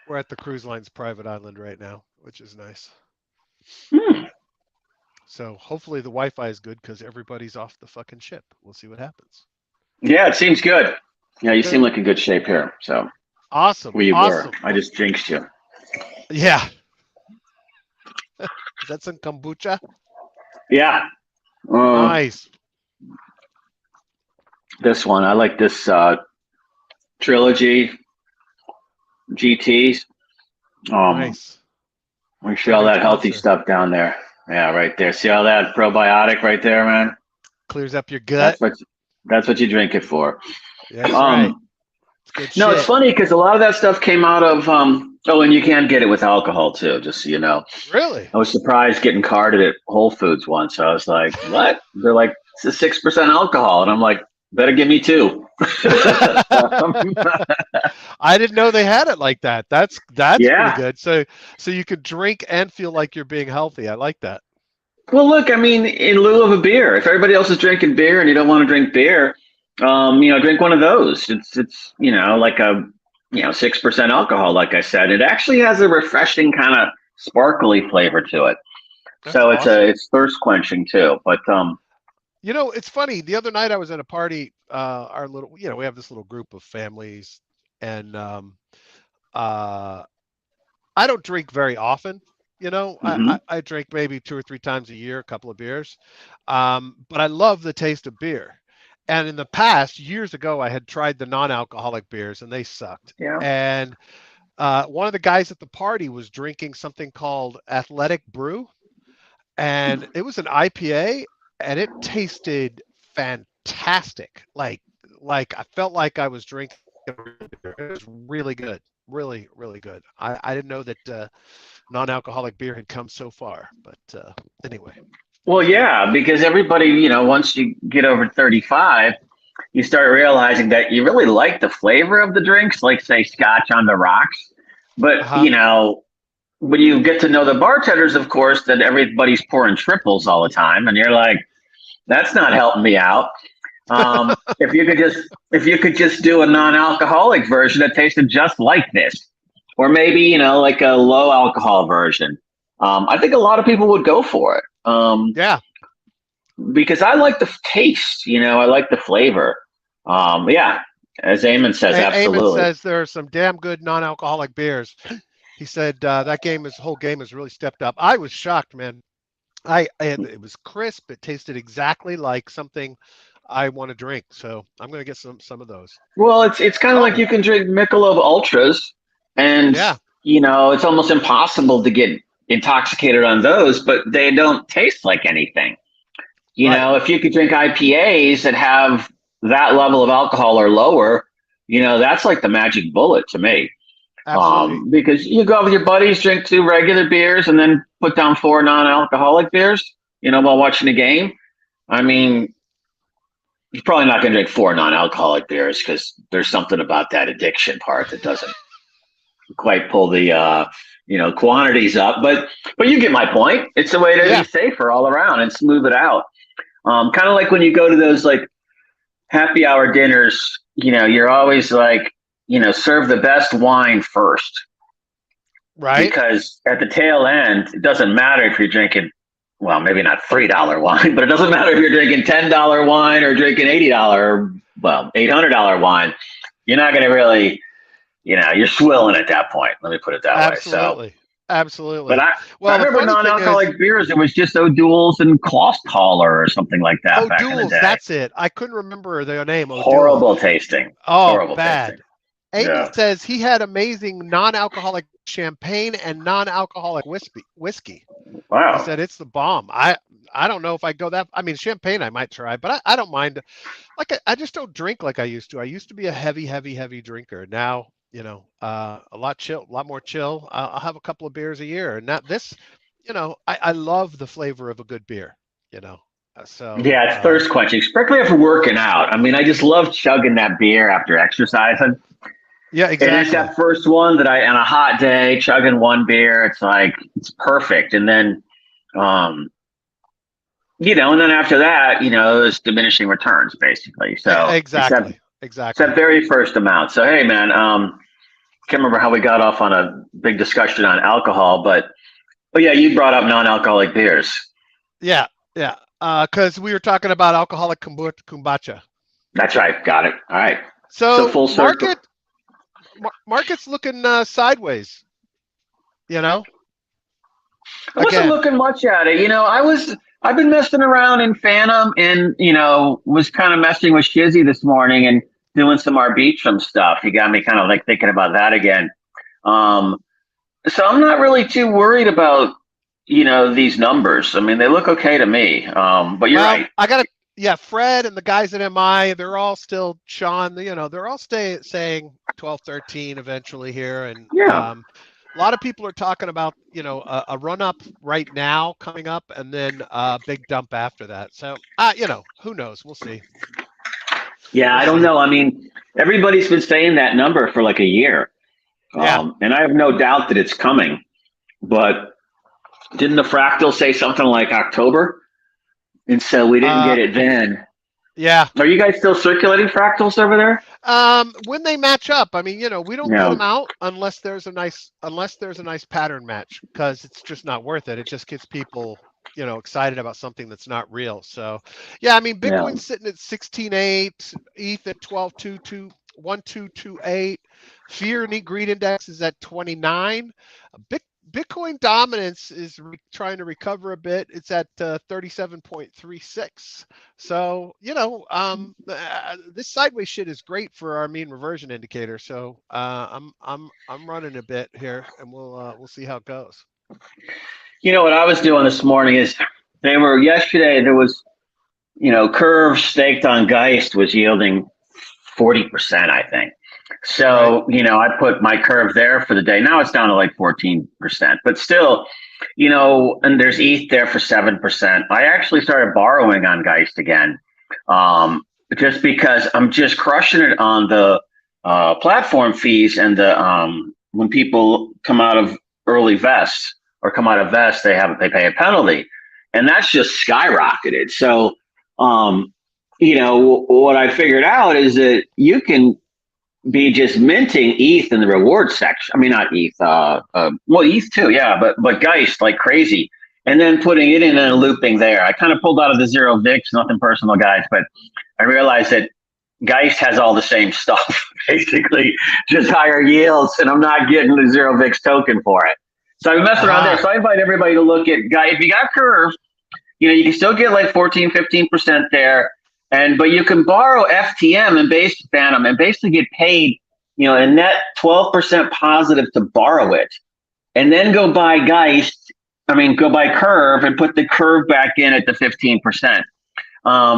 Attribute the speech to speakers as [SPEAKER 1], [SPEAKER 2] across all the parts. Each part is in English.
[SPEAKER 1] We're at the cruise line's private island right now, which is nice.
[SPEAKER 2] Hmm.
[SPEAKER 1] So hopefully the Wi-Fi is good because everybody's off the fucking ship. We'll see what happens.
[SPEAKER 2] Yeah, it seems good. Yeah, you seem
[SPEAKER 1] Good.
[SPEAKER 2] like in good shape here. So
[SPEAKER 1] Awesome.
[SPEAKER 2] we were.
[SPEAKER 1] Awesome.
[SPEAKER 2] I just jinxed you.
[SPEAKER 1] Yeah. Is that some kombucha?
[SPEAKER 2] Yeah. Uh,
[SPEAKER 1] Nice.
[SPEAKER 2] this one. I like this trilogy GTs. Um,
[SPEAKER 1] Nice.
[SPEAKER 2] we see all
[SPEAKER 1] Perfect
[SPEAKER 2] that healthy
[SPEAKER 1] sponsor.
[SPEAKER 2] stuff down there. Yeah, right there. See all that probiotic right there, man?
[SPEAKER 1] Clears up your gut.
[SPEAKER 2] That's what that's what you drink it for.
[SPEAKER 1] That's right.
[SPEAKER 2] Um,
[SPEAKER 1] It's good
[SPEAKER 2] no, it's
[SPEAKER 1] shit.
[SPEAKER 2] funny because a lot of that stuff came out of oh, and you can get it with alcohol too, just so you know.
[SPEAKER 1] Really?
[SPEAKER 2] I was surprised getting carded at Whole Foods once. I was like, "What?" They're like, "It's a 6% alcohol," and I'm like, "Better give me two."
[SPEAKER 1] I didn't know they had it like that. That's pretty
[SPEAKER 2] Yeah.
[SPEAKER 1] good. So you could drink and feel like you're being healthy. I like that.
[SPEAKER 2] Well, look, I mean, in lieu of a beer, if everybody else is drinking beer and you don't want to drink beer, drink one of those. It's like a 6% alcohol, like I said. It actually has a refreshing kind of sparkly flavor to it.
[SPEAKER 1] That's
[SPEAKER 2] So
[SPEAKER 1] awesome.
[SPEAKER 2] it's thirst quenching too. But
[SPEAKER 1] It's funny. The other night I was at a party. Our little, we have this little group of families, and uh, I don't drink very often.
[SPEAKER 2] mhm.
[SPEAKER 1] I drink maybe 2 or 3 times a year, a couple of beers. But I love the taste of beer. And in the past, years ago, I had tried the non-alcoholic beers, and they sucked.
[SPEAKER 2] Yeah.
[SPEAKER 1] And one of the guys at the party was drinking something called Athletic Brew, and it was an IPA, and it tasted fantastic. Like I felt like I was drinking. It was really good, really, really good. I didn't know that non-alcoholic beer had come so far, but anyway, it
[SPEAKER 2] Well,
[SPEAKER 1] was good.
[SPEAKER 2] yeah, because everybody, once you get over 35, you start realizing that you really like the flavor of the drinks, like say Scotch on the rocks. But,
[SPEAKER 1] Uh-huh.
[SPEAKER 2] when you get to know the bartenders, of course, that everybody's pouring triples all the time, and you're like, that's not helping me out. If you could just do a non-alcoholic version that tasted just like this, or maybe like a low alcohol version, I think a lot of people would go for it.
[SPEAKER 1] Yeah.
[SPEAKER 2] Because I like the taste, I like the flavor. Yeah, as Eamon says,
[SPEAKER 1] Eamon
[SPEAKER 2] absolutely.
[SPEAKER 1] says there are some damn good non-alcoholic beers. He said that whole game has really stepped up. I was shocked, man. It was crisp. It tasted exactly like something I want to drink. So I'm gonna get some of those.
[SPEAKER 2] Well, it's kind of
[SPEAKER 1] Tell
[SPEAKER 2] like
[SPEAKER 1] me.
[SPEAKER 2] you can drink Michelob Ultras, and
[SPEAKER 1] Yeah.
[SPEAKER 2] it's almost impossible to get intoxicated on those, but they don't taste like anything.
[SPEAKER 1] Right.
[SPEAKER 2] If you could drink IPAs that have that level of alcohol or lower, that's like the magic bullet to me.
[SPEAKER 1] Absolutely.
[SPEAKER 2] Because you go out with your buddies, drink two regular beers, and then put down four non-alcoholic beers, while watching the game. I mean, you're probably not going to drink four non-alcoholic beers because there's something about that addiction part that doesn't quite pull the quantities up. But you get my point. It's a way to be
[SPEAKER 1] Yeah.
[SPEAKER 2] safer all around and smooth it out. Kind of like when you go to those like happy hour dinners, you're always like, serve the best wine first
[SPEAKER 1] Right.
[SPEAKER 2] because at the tail end, it doesn't matter if you're drinking, well, maybe not $3 wine, but it doesn't matter if you're drinking $10 wine or drinking $80, well, $800 wine. You're not going to really, you're swilling at that point. Let me put it that way. So,
[SPEAKER 1] Absolutely.
[SPEAKER 2] but
[SPEAKER 1] Absolutely.
[SPEAKER 2] I
[SPEAKER 1] Well, the
[SPEAKER 2] remember
[SPEAKER 1] funny thing is,
[SPEAKER 2] non-alcoholic beers. It was just O'Doul's and Klosterhaller or something like that
[SPEAKER 1] oh,
[SPEAKER 2] back in the
[SPEAKER 1] Duels,
[SPEAKER 2] day.
[SPEAKER 1] that's it. I couldn't remember their name. Oh, Duels.
[SPEAKER 2] Horrible tasting.
[SPEAKER 1] Oh,
[SPEAKER 2] Horrible tasting.
[SPEAKER 1] bad. Eamon
[SPEAKER 2] Yeah.
[SPEAKER 1] says he had amazing non-alcoholic champagne and non-alcoholic whiskey. He
[SPEAKER 2] Wow.
[SPEAKER 1] said it's the bomb. I don't know if I go that. I mean, champagne I might try, but I don't mind. Like I just don't drink like I used to. I used to be a heavy, heavy, heavy drinker. Now, a lot chill, a lot more chill. I'll have a couple of beers a year, and not this. I love the flavor of a good beer. You know, so
[SPEAKER 2] Yeah, it's thirst quenching, particularly after working out. I mean, I just love chugging that beer after exercising.
[SPEAKER 1] yeah,
[SPEAKER 2] It is
[SPEAKER 1] exactly.
[SPEAKER 2] that first one that on a hot day, chugging one beer, it's like, it's perfect. And then, um, and then after that, it's diminishing returns basically. So it's that,
[SPEAKER 1] Exactly.
[SPEAKER 2] it's that
[SPEAKER 1] Exactly.
[SPEAKER 2] very first amount. So, hey, man, can't remember how we got off on a big discussion on alcohol, but yeah, you brought up non-alcoholic beers.
[SPEAKER 1] Yeah, yeah. Because we were talking about alcoholic kombucha.
[SPEAKER 2] That's right. Got it. All right. So
[SPEAKER 1] So
[SPEAKER 2] full circle.
[SPEAKER 1] market's looking sideways. You know,
[SPEAKER 2] I wasn't
[SPEAKER 1] again.
[SPEAKER 2] looking much at it. I've been messing around in Phantom and, was kind of messing with Shizzy this morning and doing some Arbitrum stuff. He got me kind of like thinking about that again. So I'm not really too worried about, these numbers. I mean, they look okay to me. But you're right.
[SPEAKER 1] Fred and the guys at MI, they're all still, Sean, they're all saying 12, 13 eventually here. And
[SPEAKER 2] Yeah.
[SPEAKER 1] a lot of people are talking about, a run up right now coming up and then a big dump after that. So, who knows? We'll see.
[SPEAKER 2] Yeah, I don't know. I mean, everybody's been saying that number for like a year.
[SPEAKER 1] Yeah.
[SPEAKER 2] And I have no doubt that it's coming. But didn't the fractal say something like October? And so we didn't get it then.
[SPEAKER 1] Yeah.
[SPEAKER 2] Are you guys still circulating fractals over there?
[SPEAKER 1] When they match up, I mean, we don't put them out unless there's a nice pattern match, because it's just not worth it. It just gets people, excited about something that's not real. So, yeah, I mean, Bitcoin's sitting at 16.8, ETH at 12.228, Fear and Greed Index is at 29. Bitcoin dominance is trying to recover a bit. It's at 37.36. So, this sideways shit is great for our mean reversion indicator. So I'm running a bit here, and we'll see how it goes.
[SPEAKER 2] What I was doing this morning is yesterday there was, curve staked on Geist was yielding 40%, I think. So, right. I put my curve there for the day. Now it's down to like 14%, but still, and there's ETH there for 7%. I actually started borrowing on Geist again, just because I'm just crushing it on the platform fees and the when people come out of early vests or come out of vests, they pay a penalty, and that's just skyrocketed. So, what I figured out is that you can be just minting ETH in the reward section. I mean, not ETH, ETH too, yeah, but Geist like crazy, and then putting it in and looping there. I kind of pulled out of the zero VIX, nothing personal, guys, but I realized that Geist has all the same stuff, basically, just higher yields, and I'm not getting the zero VIX token for it. So I'm messing around there. So I invite everybody to look at Geist. If you got Curve, you can still get like 14, 15% there. But you can borrow FTM and Phantom and basically get paid, a net 12% positive to borrow it, and then go buy go buy Curve and put the Curve back in at the 15%.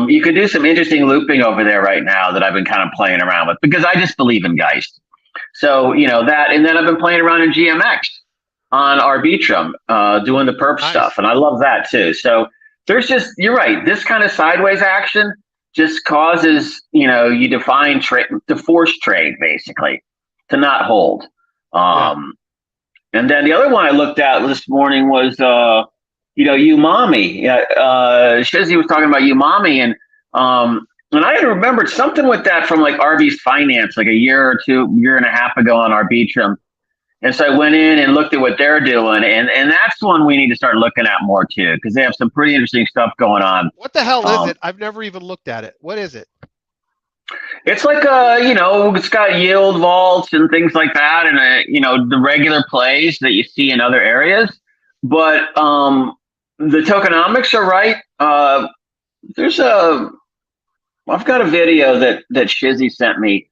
[SPEAKER 2] You could do some interesting looping over there right now that I've been kind of playing around with because I just believe in Geist. So, that, and then I've been playing around in GMX on Arbitrum, doing the perp stuff. And I love that too. So there's you're right. This kind of sideways action just causes, you to force trade basically, to not hold. And then the other one I looked at this morning was, umami. Shizzy was talking about umami, and I had remembered something with that from like RB's Finance, like a year and a half ago on Arbitrum. And so I went in and looked at what they're doing, and that's one we need to start looking at more too, because they have some pretty interesting stuff going on.
[SPEAKER 1] What the hell is it? I've never even looked at it. What is it?
[SPEAKER 2] It's like it's got yield vaults and things like that, and the regular plays that you see in other areas. But the tokenomics are right. I've got a video that Shizzy sent me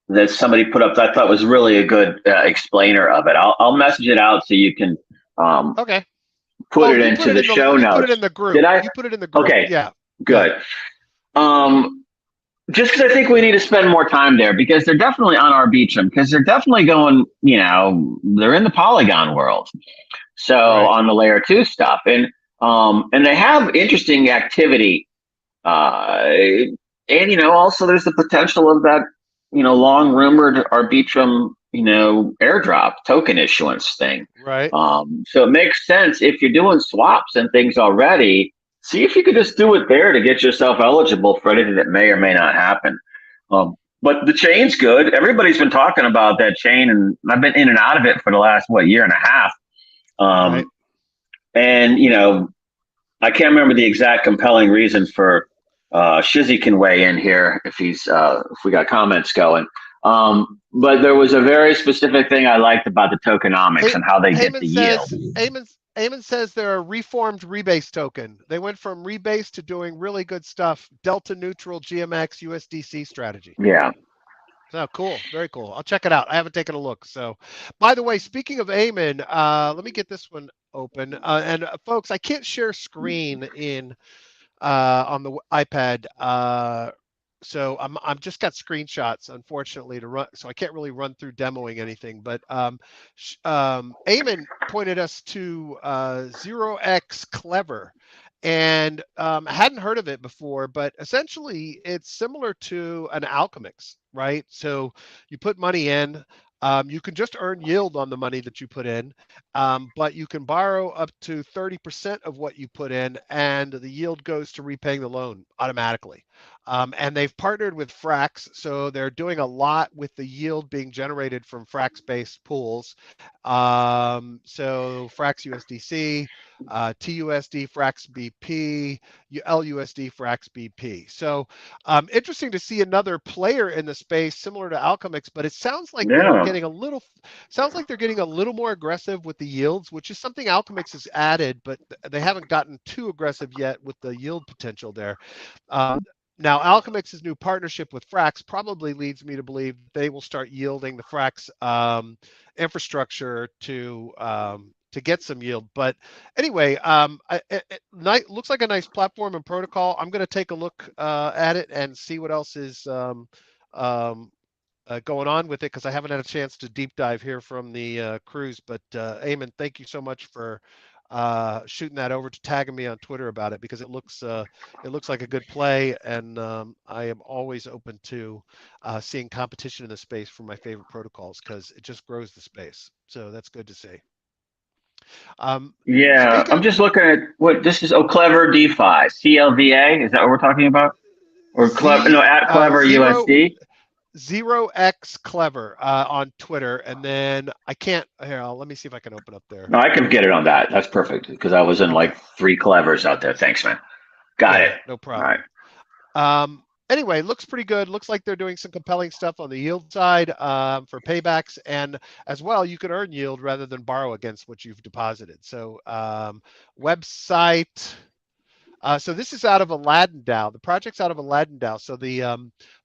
[SPEAKER 2] that somebody put up that I thought was really a good explainer of it. I'll message it out so you can put it into the show notes.
[SPEAKER 1] Put it in the group.
[SPEAKER 2] Did I?
[SPEAKER 1] You put it in the group.
[SPEAKER 2] Okay.
[SPEAKER 1] Yeah.
[SPEAKER 2] Good. Just because I think we need to spend more time there, because they're definitely on Arbitrum, because they're definitely going, they're in the Polygon world. So on the layer 2 stuff, and they have interesting activity. And also there's the potential of that, long rumored Arbitrum, airdrop token issuance thing.
[SPEAKER 1] Right.
[SPEAKER 2] So it makes sense if you're doing swaps and things already. See if you could just do it there to get yourself eligible for anything that may or may not happen. But the chain's good. Everybody's been talking about that chain, and I've been in and out of it for the last year and a half.
[SPEAKER 1] Right.
[SPEAKER 2] And I can't remember the exact compelling reason for. Shizzy can weigh in here if we got comments going. But there was a very specific thing I liked about the tokenomics and how they get the yield.
[SPEAKER 1] Eamon says they're a reformed rebase token. They went from rebase to doing really good stuff. Delta neutral GMX USDC strategy.
[SPEAKER 2] Yeah.
[SPEAKER 1] So cool. Very cool. I'll check it out. I haven't taken a look. So, by the way, speaking of Eamon, let me get this one open. And folks, I can't share screen on the iPad. So I'm just got screenshots, unfortunately, to run. So I can't really run through demoing anything. But Eamon pointed us to 0x Clever, and hadn't heard of it before. But essentially, it's similar to an Alchemix, right? So you put money in. You can just earn yield on the money that you put in, but you can borrow up to 30% of what you put in, and the yield goes to repaying the loan automatically. And they've partnered with Frax, so they're doing a lot with the yield being generated from Frax-based pools. So Frax USDC, TUSD Frax BP, LUSD Frax BP. So interesting to see another player in the space similar to Alchemix, but it sounds like they're getting a little more aggressive with the yields, which is something Alchemix has added, but they haven't gotten too aggressive yet with the yield potential there. Now, Alchemix's new partnership with Frax probably leads me to believe they will start yielding the Frax infrastructure to get some yield. But anyway, it looks like a nice platform and protocol. I'm going to take a look at it and see what else is going on with it, because I haven't had a chance to deep dive here from the cruise. But Eamon, thank you so much for shooting that over, to tagging me on Twitter about it, because it looks like a good play, and I am always open to seeing competition in the space for my favorite protocols, because it just grows the space. So that's good to see.
[SPEAKER 2] Yeah, I'm just looking at what this is. Oh, Clever DeFi, CLVA. Is that what we're talking about? Or Clever? No, at Clever USD.
[SPEAKER 1] 0x Clever on Twitter, and then I can't. Here, let me see if I can open up there.
[SPEAKER 2] No, I can get it on that. That's perfect, because I was in like 3 Clevers out there. Thanks, man. Got it.
[SPEAKER 1] No problem. All right. Anyway, looks pretty good. Looks like they're doing some compelling stuff on the yield side for paybacks, and as well, you can earn yield rather than borrow against what you've deposited. So website. So this is out of Aladdin DAO. The project's out of Aladdin DAO. So the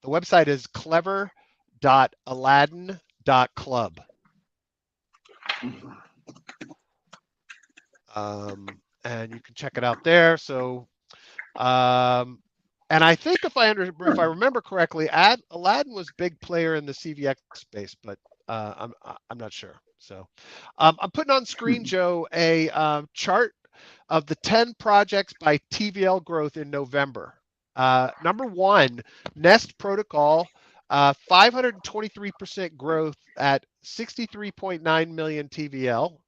[SPEAKER 1] website is clever.aladdin.club. And you can check it out there. So, and I think if I remember correctly, Aladdin was a big player in the CVX space, but I'm not sure. So I'm putting on screen, Joe, a chart of the 10 projects by TVL growth in November. Number 1, Nest Protocol, 523% growth at 63.9 million TVL.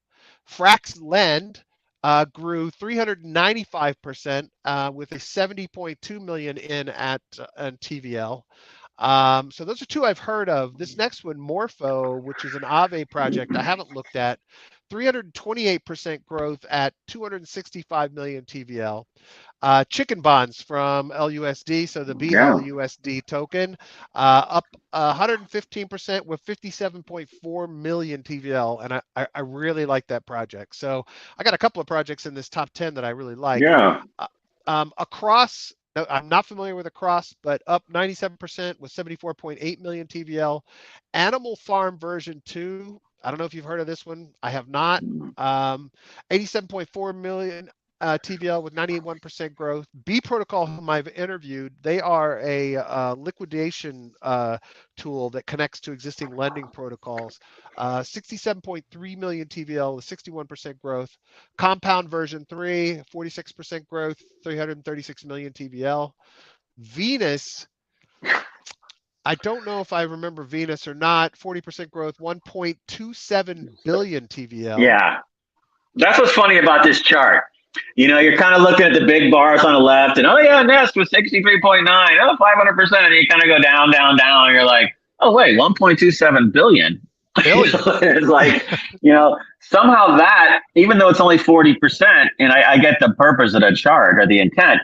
[SPEAKER 1] Frax Lend grew 395% with a 70.2 million in at TVL. So those are 2 I've heard of. This next one, Morpho, which is an Aave project I haven't looked at, 328% growth at 265 million TVL. Chicken Bonds from LUSD, so the BLUSD token, up 115% with 57.4 million TVL, and I really like that project. So I got a couple of projects in this top 10 that I really like.
[SPEAKER 2] Yeah.
[SPEAKER 1] Across, I'm not familiar with Across, but up 97% with 74.8 million TVL. Animal Farm version 2. I don't know if you've heard of this one. I have not. 87.4 million TVL with 91% growth. B Protocol, whom I've interviewed, they are a liquidation tool that connects to existing lending protocols. 67.3 million TVL with 61% growth. Compound version 3, 46% growth, 336 million TVL. Venus, I don't know if I remember Venus or not. 40% growth, 1.27 billion TVL.
[SPEAKER 2] Yeah. That's what's funny about this chart. You're kind of looking at the big bars on the left, and oh yeah, Nest was 63.9, oh 500%, and you kind of go down, down, down, and you're like, oh wait, 1.27 billion. It's like, somehow that, even though it's only 40%, and I get the purpose of the chart or the intent,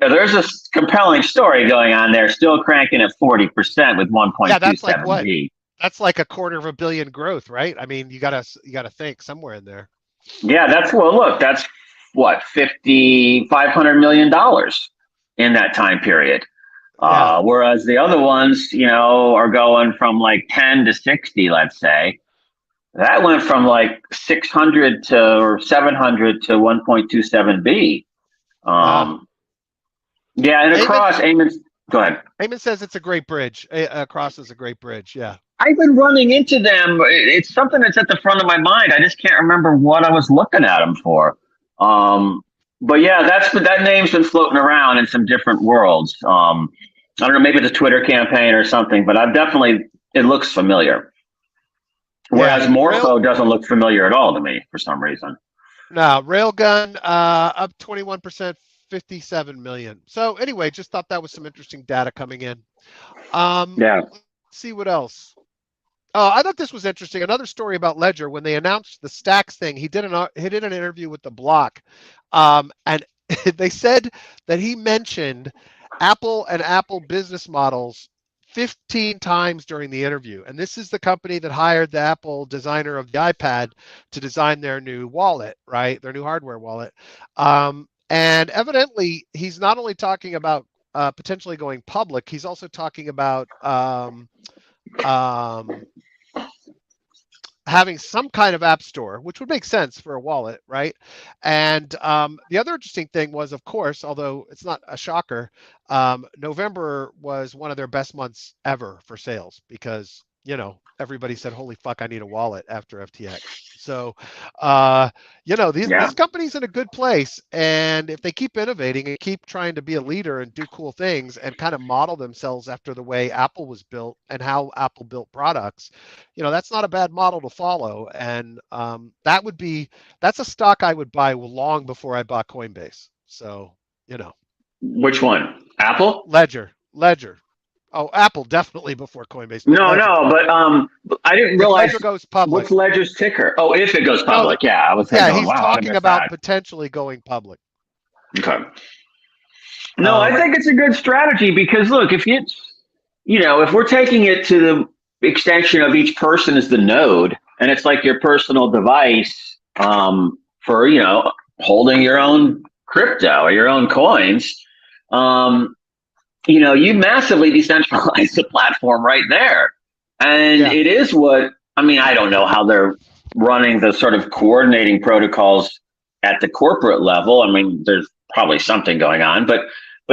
[SPEAKER 2] there's a compelling story going on there, still cranking at 40% with 1.27
[SPEAKER 1] Yeah, that's like what?
[SPEAKER 2] B.
[SPEAKER 1] That's like $250 million growth, right? I mean, you gotta think somewhere in there.
[SPEAKER 2] Yeah, that's what, $500 million in that time period.
[SPEAKER 1] Yeah.
[SPEAKER 2] Whereas the other ones, are going from like 10 to 60, let's say. That went from like 600 to or 700 to 1.27 B. Yeah, and across, go ahead.
[SPEAKER 1] Eamon says it's a great bridge. Across is a great bridge. Yeah.
[SPEAKER 2] I've been running into them. It's something that's at the front of my mind. I just can't remember what I was looking at them for. But yeah, that name's been floating around in some different worlds. I don't know, maybe it's a Twitter campaign or something, but it looks familiar. Whereas Morpho doesn't look familiar at all to me for some reason.
[SPEAKER 1] No, Railgun up 21%, 57 million. So anyway, just thought that was some interesting data coming in. Let's see what else. Oh, I thought this was interesting. Another story about Ledger when they announced the Stacks thing. He did an interview with The Block, and they said that he mentioned Apple and Apple business models 15 times during the interview. And this is the company that hired the Apple designer of the iPad to design their new wallet, right? Their new hardware wallet. And evidently, he's not only talking about potentially going public, he's also talking about having some kind of app store, which would make sense for a wallet, right? And the other interesting thing was, of course, although it's not a shocker, November was one of their best months ever for sales because, everybody said, holy fuck, I need a wallet after FTX. So, this company's in a good place. And if they keep innovating and keep trying to be a leader and do cool things and kind of model themselves after the way Apple was built and how Apple built products, that's not a bad model to follow. And that's a stock I would buy long before I bought Coinbase. So,
[SPEAKER 2] Which one? Apple?
[SPEAKER 1] Ledger. Oh, Apple definitely before Coinbase.
[SPEAKER 2] But I didn't realize
[SPEAKER 1] Ledger goes public.
[SPEAKER 2] What's Ledger's ticker? Oh, if it goes public, I was thinking,
[SPEAKER 1] he's talking about potentially going public.
[SPEAKER 2] Okay. No, I think it's a good strategy because look, if we're taking it to the extension of each person as the node, and it's like your personal device for holding your own crypto or your own coins. You massively decentralize the platform right there. And it is I don't know how they're running the sort of coordinating protocols at the corporate level. I mean, there's probably something going on, but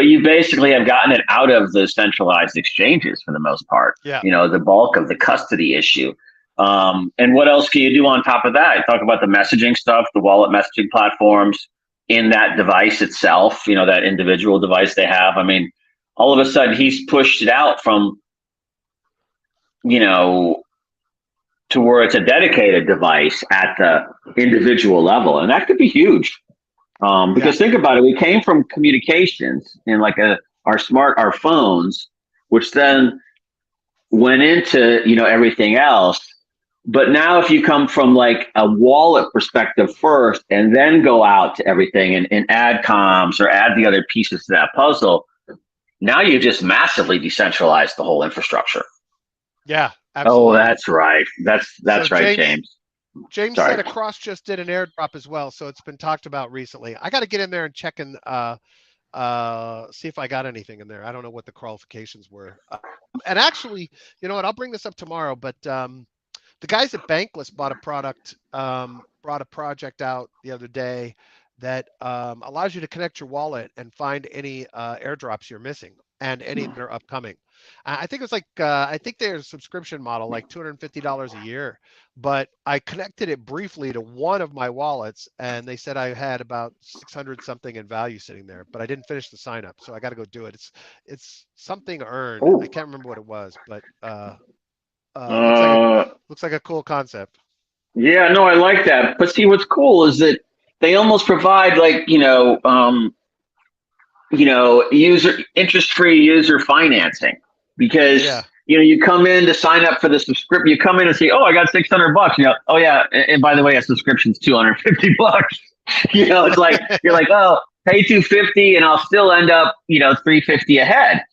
[SPEAKER 2] you basically have gotten it out of the centralized exchanges for the most part.
[SPEAKER 1] Yeah.
[SPEAKER 2] The bulk of the custody issue. And what else can you do on top of that? Talk about the messaging stuff, the wallet messaging platforms in that device itself, that individual device they have. I mean, all of a sudden he's pushed it out from, to where it's a dedicated device at the individual level. And that could be huge. Because think about it, we came from communications in like our phones, which then went into, everything else. But now if you come from like a wallet perspective first and then go out to everything and add comms or add the other pieces to that puzzle, now you just massively decentralized the whole infrastructure.
[SPEAKER 1] Yeah, absolutely.
[SPEAKER 2] Oh, that's right. That's right, James.
[SPEAKER 1] James said Across just did an airdrop as well, so it's been talked about recently. I got to get in there and check and see if I got anything in there. I don't know what the qualifications were. And actually, you know what? I'll bring this up tomorrow. But the guys at Bankless brought a project out the other day that allows you to connect your wallet and find any airdrops you're missing and any that are upcoming. I think it's like I think their subscription model like $250 a year, but I connected it briefly to one of my wallets and they said I had about 600 something in value sitting there, but I didn't finish the sign up, so I got to go do it. It's something earned. Ooh. I can't remember what it was, but looks like a cool concept.
[SPEAKER 2] Yeah, no, I like that. But see, what's cool is that they almost provide like user interest-free user financing, because
[SPEAKER 1] Yeah.
[SPEAKER 2] you come in to sign up for the subscription. You come in and say, "Oh, I got $600." Oh yeah, and by the way, a subscription's $250. It's like you're like, "Oh, pay $250, and I'll still end up $350 ahead."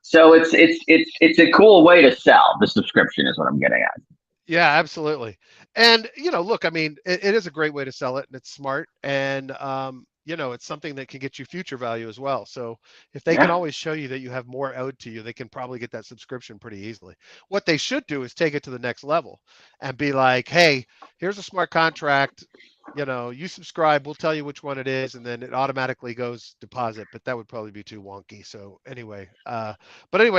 [SPEAKER 2] So it's a cool way to sell the subscription, is what I'm getting at.
[SPEAKER 1] Yeah, absolutely. And look, I mean, it is a great way to sell it, and it's smart, and it's something that can get you future value as well. So if they can
[SPEAKER 2] Yeah,
[SPEAKER 1] always show you that you have more owed to you, they can probably get that subscription pretty easily. What they should do is take it to the next level and be like, hey, here's a smart contract. You subscribe, we'll tell you which one it is, and then it automatically goes deposit. But that would probably be too wonky. So anyway, I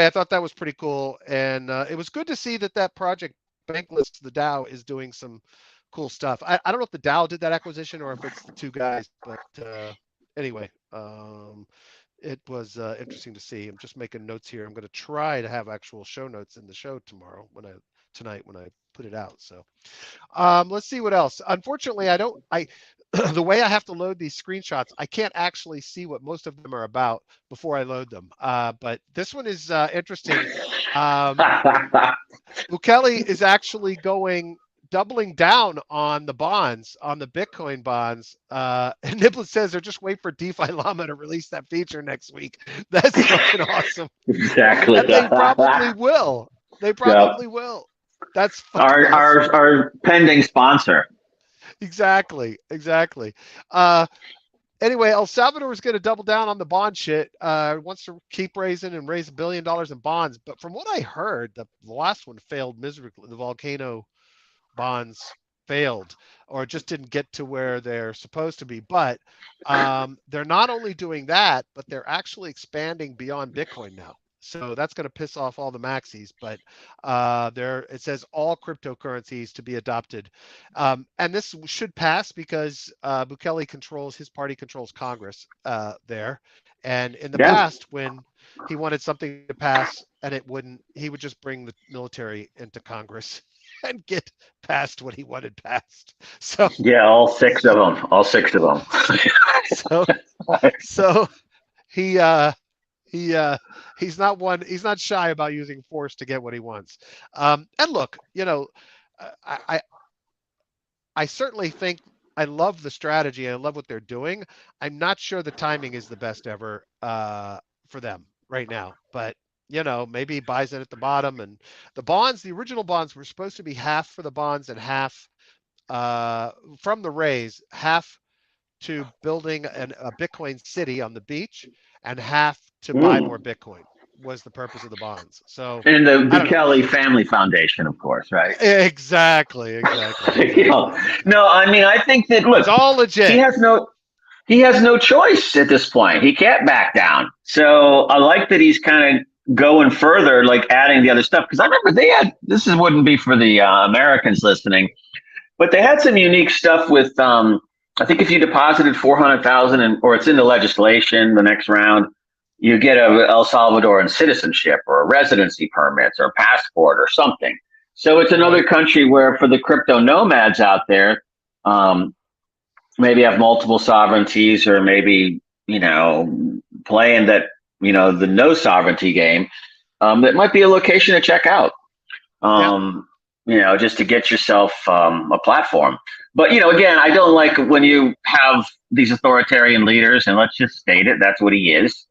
[SPEAKER 1] thought that was pretty cool, and it was good to see that project Bankless, the DAO, is doing some cool stuff. I don't know if the DAO did that acquisition or if it's the two guys, but anyway, it was interesting to see. I'm just making notes here. I'm going to try to have actual show notes in the show tonight when I put it out. So let's see what else. Unfortunately, the way I have to load these screenshots, I can't actually see what most of them are about before I load them. But this one is interesting. Bukele is actually doubling down on the bonds, on the Bitcoin bonds. And Niblet says they're just wait for DeFi Llama to release that feature next week. That's fucking awesome.
[SPEAKER 2] exactly.
[SPEAKER 1] And they probably will. They probably will. That's fucking awesome.
[SPEAKER 2] Our pending sponsor.
[SPEAKER 1] Exactly. Anyway, El Salvador is going to double down on the bond shit. Wants to keep raising and raise $1 billion in bonds. But from what I heard, the last one failed miserably. The volcano bonds failed, or just didn't get to where they're supposed to be. But they're not only doing that, but they're actually expanding beyond Bitcoin now. So that's going to piss off all the maxis, but it says all cryptocurrencies to be adopted. And this should pass because his party controls Congress there. And in the past, when he wanted something to pass and it wouldn't, he would just bring the military into Congress and get past what he wanted passed. So
[SPEAKER 2] yeah, all six of them.
[SPEAKER 1] so he he's not shy about using force to get what he wants. And look, I certainly think I love the strategy. I love what they're doing. I'm not sure the timing is the best ever for them right now, but maybe he buys in at the bottom. And the original bonds were supposed to be half for the bonds and half from the raise, half to building a Bitcoin city on the beach, and half to buy more Bitcoin was the purpose of the bonds. So
[SPEAKER 2] and the Bukele Family Foundation, of course, right?
[SPEAKER 1] Exactly.
[SPEAKER 2] No, I mean, I think that look,
[SPEAKER 1] it's all legit.
[SPEAKER 2] He has no choice at this point. He can't back down. So I like that he's kind of going further, like adding the other stuff. Because I remember wouldn't be for the Americans listening, but they had some unique stuff with. I think if you deposited 400,000 or it's in the legislation, the next round, you get a El Salvadoran citizenship or a residency permits or a passport or something. So it's another country where for the crypto nomads out there, maybe have multiple sovereignties or maybe, playing that, the no sovereignty game, that might be a location to check out. Just to get yourself a platform. But, again, I don't like when you have these authoritarian leaders, and let's just state it, that's what he is.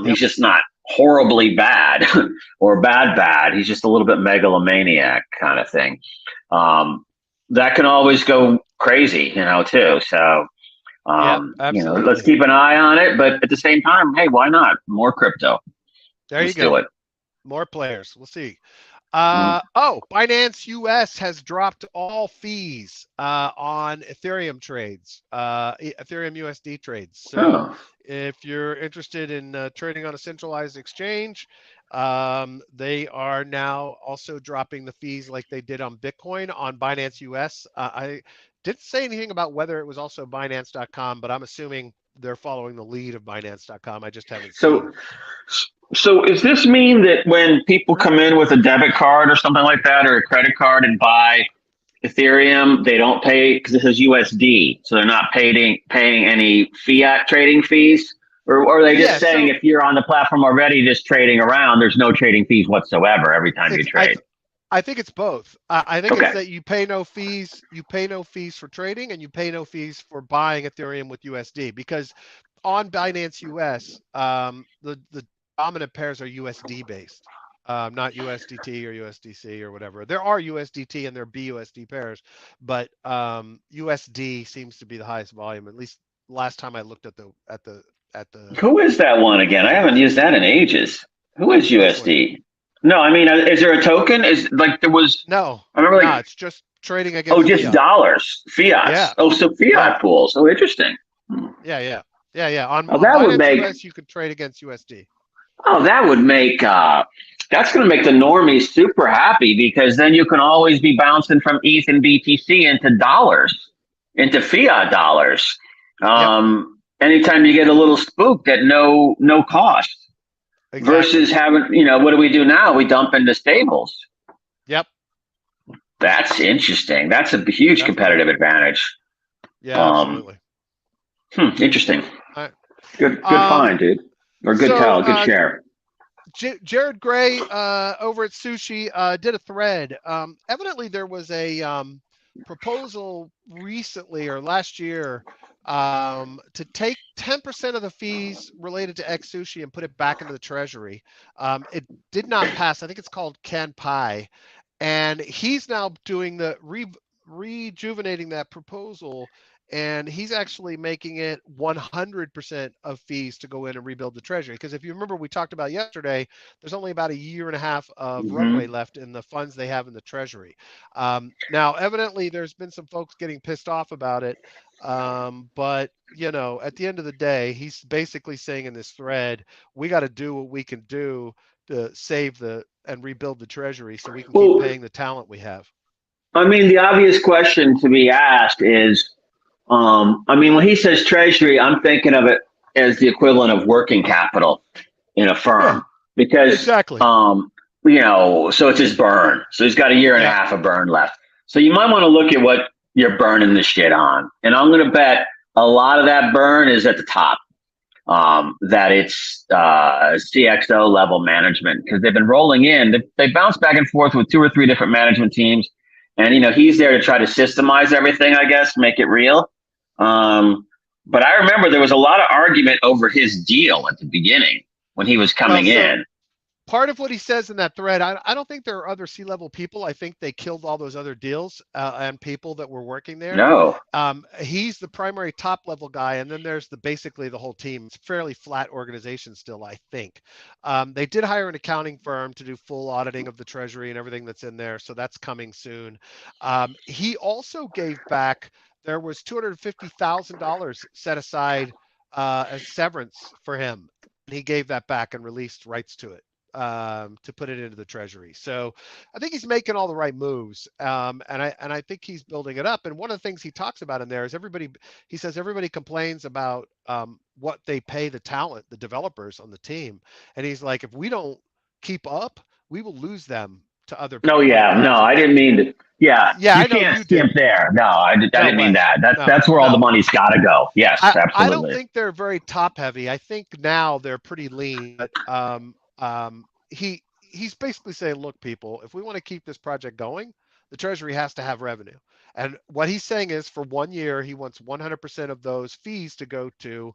[SPEAKER 2] He's just not horribly bad or bad. He's just a little bit megalomaniac kind of thing. That can always go crazy, too. So, let's keep an eye on it. But at the same time, hey, why not? More crypto.
[SPEAKER 1] Let's do it. More players. We'll see. Binance US has dropped all fees on Ethereum trades, Ethereum USD trades. So if you're interested in trading on a centralized exchange, they are now also dropping the fees like they did on Bitcoin on Binance US. I didn't say anything about whether it was also Binance.com, but I'm assuming they're following the lead of Binance.com. I just haven't seen.
[SPEAKER 2] So does this mean that when people come in with a debit card or something like that, or a credit card and buy Ethereum, they don't pay because this is USD, so they're not paying any fiat trading fees, or are they just
[SPEAKER 1] Yeah,
[SPEAKER 2] saying
[SPEAKER 1] so
[SPEAKER 2] if you're on the platform already just trading around, there's no trading fees whatsoever every time you
[SPEAKER 1] it's
[SPEAKER 2] trade?
[SPEAKER 1] I think it's both. I think it's
[SPEAKER 2] Okay.
[SPEAKER 1] that you pay no fees. You pay no fees for trading, and you pay no fees for buying Ethereum with USD. Because on Binance US, the dominant pairs are USD based, not USDT or USDC or whatever. There are USDT and there are BUSD pairs, but USD seems to be the highest volume. At least last time I looked at the
[SPEAKER 2] Who is that one again? I haven't
[SPEAKER 1] charts.
[SPEAKER 2] used that in ages. Who is
[SPEAKER 1] Which one?
[SPEAKER 2] USD? No, I mean, is there a token? Is like there was?
[SPEAKER 1] No,
[SPEAKER 2] I remember
[SPEAKER 1] no,
[SPEAKER 2] like,
[SPEAKER 1] it's just trading
[SPEAKER 2] oh,
[SPEAKER 1] against
[SPEAKER 2] just
[SPEAKER 1] fiat.
[SPEAKER 2] dollars, fiats.
[SPEAKER 1] Yeah,
[SPEAKER 2] Oh, so
[SPEAKER 1] yeah.
[SPEAKER 2] fiat pools. Oh, interesting. Hmm.
[SPEAKER 1] Yeah.
[SPEAKER 2] Oh,
[SPEAKER 1] On
[SPEAKER 2] that would
[SPEAKER 1] Binance
[SPEAKER 2] make.
[SPEAKER 1] US, you could trade against USD.
[SPEAKER 2] Oh, that would make. That's going to make the normies super happy because then you can always be bouncing from ETH and BTC into dollars, into fiat dollars.
[SPEAKER 1] Yep,
[SPEAKER 2] Anytime you get a little spooked at no cost
[SPEAKER 1] exactly.
[SPEAKER 2] versus having, what do we do now? We dump into stables.
[SPEAKER 1] Yep,
[SPEAKER 2] That's interesting. That's a huge
[SPEAKER 1] definitely.
[SPEAKER 2] competitive advantage.
[SPEAKER 1] Yeah,
[SPEAKER 2] Um,
[SPEAKER 1] absolutely.
[SPEAKER 2] Interesting.
[SPEAKER 1] All right.
[SPEAKER 2] Good find, dude. Or good
[SPEAKER 1] So
[SPEAKER 2] tell, good share.
[SPEAKER 1] Jared Gray over at Sushi did a thread. Evidently, there was a proposal recently or last year to take 10% of the fees related to xSushi and put it back into the treasury. It did not pass. I think it's called Kanpai. And he's now doing the rejuvenating that proposal, and he's actually making it 100% of fees to go in and rebuild the treasury. Because if you remember, we talked about yesterday, there's only about a year and a half of runway
[SPEAKER 2] Hmm.
[SPEAKER 1] left in the funds they have in the treasury. Now, evidently, there's been some folks getting pissed off about it. But at the end of the day, he's basically saying in this thread, we got to do what we can do to save the and rebuild the treasury so we can keep
[SPEAKER 2] Well,
[SPEAKER 1] paying the talent we have.
[SPEAKER 2] I mean, the obvious question to be asked is, I mean, when he says treasury, I'm thinking of it as the equivalent of working capital in a
[SPEAKER 1] Yeah,
[SPEAKER 2] firm because,
[SPEAKER 1] exactly.
[SPEAKER 2] so it's his burn. So he's got a year and a
[SPEAKER 1] Yep.
[SPEAKER 2] half of burn left. So you might want to look at what you're burning the shit on. And I'm going to bet a lot of that burn is at the top. That it's CXO level management because they've been rolling in. They bounce back and forth with two or three different management teams, and he's there to try to systemize everything. I guess make it real. Um, but I remember there was a lot of argument over his deal at the beginning when he was
[SPEAKER 1] Well,
[SPEAKER 2] coming
[SPEAKER 1] so
[SPEAKER 2] in.
[SPEAKER 1] part of what he says in that thread, I don't think there are other C-level people. I think they killed all those other deals and people that were working there.
[SPEAKER 2] No,
[SPEAKER 1] He's the primary top level guy, and then there's basically the whole team. It's a fairly flat organization still, I think. They did hire an accounting firm to do full auditing of the treasury and everything that's in there, so that's coming soon. He also gave back. There was $250,000 set aside as severance for him, and he gave that back and released rights to it to put it into the treasury. So I think he's making all the right moves, and I think he's building it up. And one of the things he talks about in there is everybody. He says everybody complains about what they pay the talent, the developers on the team, and he's like, if we don't keep up, we will lose them to
[SPEAKER 2] no,
[SPEAKER 1] other
[SPEAKER 2] yeah, no. I
[SPEAKER 1] projects.
[SPEAKER 2] didn't mean to. Yeah,
[SPEAKER 1] Yeah,
[SPEAKER 2] you
[SPEAKER 1] I know
[SPEAKER 2] can't
[SPEAKER 1] you did.
[SPEAKER 2] skimp there. No, I
[SPEAKER 1] No
[SPEAKER 2] didn't mean
[SPEAKER 1] way.
[SPEAKER 2] that. That's
[SPEAKER 1] No,
[SPEAKER 2] that's where all the
[SPEAKER 1] no.
[SPEAKER 2] money's got to go. Yes,
[SPEAKER 1] I don't
[SPEAKER 2] absolutely.
[SPEAKER 1] think they're very top heavy. I think now they're pretty lean, but he's basically saying, look, people, if we want to keep this project going, the treasury has to have revenue. And what he's saying is for 1 year, he wants 100% of those fees to go to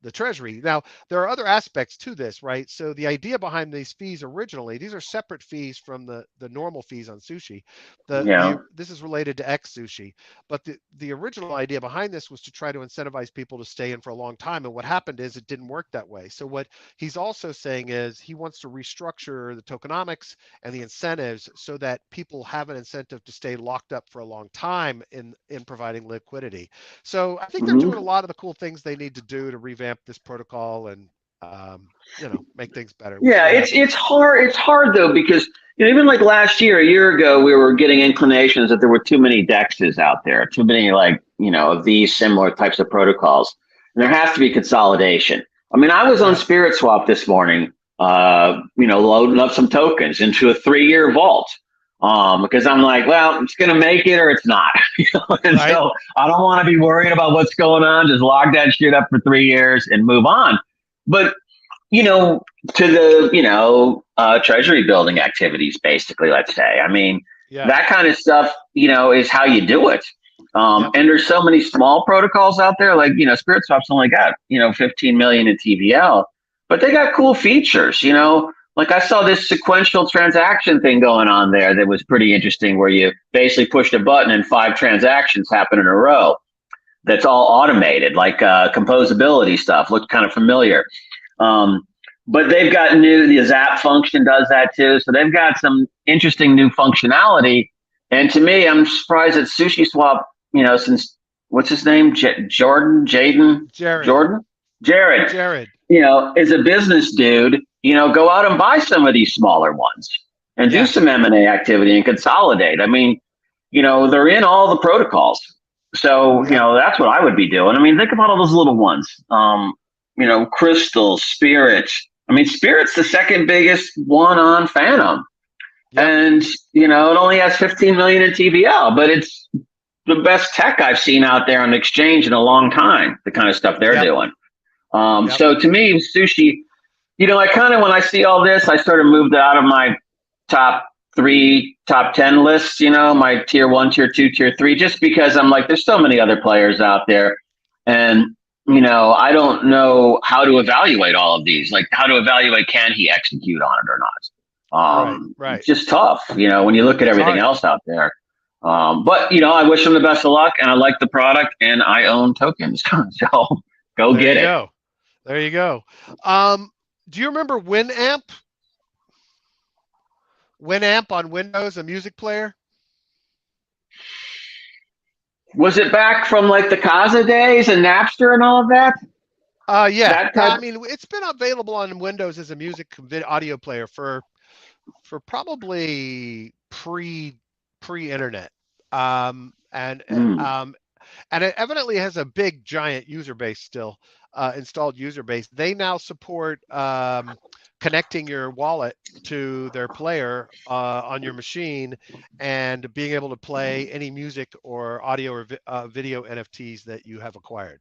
[SPEAKER 1] the treasury. Now, there are other aspects to this, right? So the idea behind these fees originally, these are separate fees from the normal fees on sushi.
[SPEAKER 2] Yeah.
[SPEAKER 1] This is related to xSushi, but the original idea behind this was to try to incentivize people to stay in for a long time. And what happened is it didn't work that way. So what he's also saying is he wants to restructure the tokenomics and the incentives so that people have an incentive to stay locked up for a long time in providing liquidity. So I think they're doing a
[SPEAKER 2] Hmm.
[SPEAKER 1] lot of the cool things they need to do to revamp this protocol and make things better. We'll see
[SPEAKER 2] Yeah,
[SPEAKER 1] what
[SPEAKER 2] it's
[SPEAKER 1] happens.
[SPEAKER 2] it's hard. It's hard though because even like last year, a year ago, we were getting inclinations that there were too many dexes out there, too many like of these similar types of protocols, and there has to be consolidation. I mean, I was on
[SPEAKER 1] Yeah.
[SPEAKER 2] Spirit Swap this morning, loading up some tokens into a 3-year vault. Because I'm like, well, it's going to make it or it's not. And
[SPEAKER 1] Right.
[SPEAKER 2] so I don't want to be worried about what's going on. Just lock that shit up for 3 years and move on. But, to the, treasury building activities, basically, let's say. I mean,
[SPEAKER 1] Yeah.
[SPEAKER 2] that kind of stuff, is how you do it. And there's so many small protocols out there, like, SpiritSwap's only got, 15 million in TVL, but they got cool features, like I saw this sequential transaction thing going on there that was pretty interesting, where you basically pushed a button and 5 transactions happen in a row. That's all automated, like composability stuff. Looked kind of familiar. But they've got the Zap function does that too. So they've got some interesting new functionality. And to me, I'm surprised that SushiSwap, since what's his name? Jared, is a business dude, go out and buy some of these smaller ones and do some M&A activity and consolidate. I mean, they're in all the protocols. So, that's what I would be doing. I mean, think about all those little ones. Crystal, Spirit. I mean, Spirit's the second biggest one on Phantom. Yep. And, it only has 15 million in TVL, but it's the best tech I've seen out there on the exchange in a long time, the kind of stuff they're doing. So to me, Sushi, I kind of, when I see all this, I sort of moved out of my top 3, top 10 lists, my tier 1, tier 2, tier 3, just because I'm like, there's so many other players out there. And, I don't know how to evaluate all of these, like how to evaluate, can he execute on it or not? Right. It's just tough, when you look at everything else out there. But, I wish him the best of luck, and I like the product, and I own tokens. So go get it.
[SPEAKER 1] There you go. Do you remember Winamp? Winamp on Windows, a music player?
[SPEAKER 2] Was it back from like the Kaza days and Napster and all of that?
[SPEAKER 1] Yeah. I mean, it's been available on Windows as a music audio player for probably pre-internet. And it evidently has a big, giant user base still, installed user base. They now support connecting your wallet to their player on your machine and being able to play any music or audio or video NFTs that you have acquired.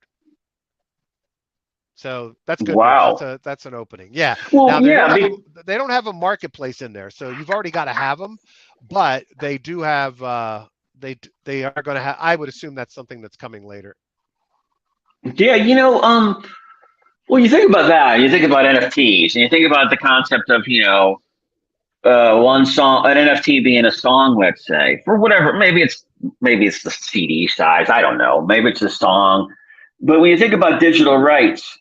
[SPEAKER 1] So that's good.
[SPEAKER 2] Wow.
[SPEAKER 1] News. That's an opening. Yeah.
[SPEAKER 2] Well,
[SPEAKER 1] now, they don't have a marketplace in there, so you've already got to have them, but they do have. They are going to have. I would assume that's something that's coming later.
[SPEAKER 2] Yeah, well, you think about that. You think about NFTs, and you think about the concept of one song, an NFT being a song, let's say, for whatever. Maybe it's the CD size. I don't know. Maybe it's a song. But when you think about digital rights,